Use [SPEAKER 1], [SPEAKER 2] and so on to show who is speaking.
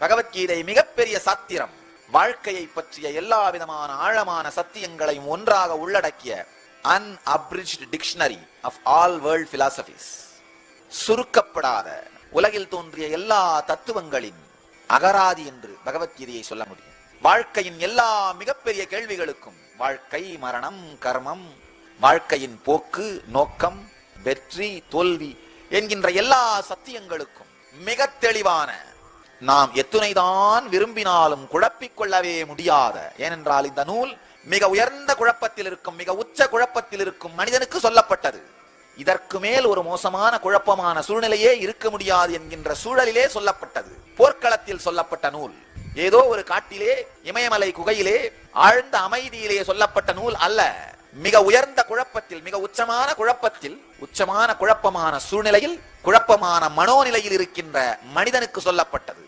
[SPEAKER 1] பகவத்கீதை மிகப்பெரிய சாத்திரம். வாழ்க்கையை பற்றிய எல்லா விதமான ஆழமான சத்தியங்களையும் ஒன்றாக உள்ளடக்கிய unabridged dictionary of all world philosophies. சுருக்கப்படாத உலகில் தோன்றிய எல்லா தத்துவங்களின் அகராதி என்று பகவத்கீதையை சொல்ல முடியும். வாழ்க்கையின் எல்லா மிகப்பெரிய கேள்விகளுக்கும், வாழ்க்கை, மரணம், கர்மம், வாழ்க்கையின் போக்கு, நோக்கம், வெற்றி, தோல்வி என்கின்ற எல்லா சத்தியங்களுக்கும் மிக தெளிவான, நாம் எத்துணைதான் விரும்பினாலும் குழப்பிக்கொள்ளவே முடியாத, ஏனென்றால் இந்த நூல் மிக உயர்ந்த குழப்பத்தில் இருக்கும், மிக உச்ச குழப்பத்தில் இருக்கும் மனிதனுக்கு சொல்லப்பட்டது. இதற்கு மேல் ஒரு மோசமான குழப்பமான சூழ்நிலையே இருக்க முடியாது என்கின்ற சூழலிலே சொல்லப்பட்டது. போர்க்களத்தில் சொல்லப்பட்ட நூல், ஏதோ ஒரு காட்டிலே, இமயமலை குகையிலே, ஆழ்ந்த அமைதியிலே சொல்லப்பட்ட நூல் அல்ல. மிக உயர்ந்த குழப்பத்தில், மிக உச்சமான குழப்பத்தில், உச்சமான குழப்பமான சூழ்நிலையில், குழப்பமான மனோநிலையில் இருக்கின்ற மனிதனுக்கு சொல்லப்பட்டது.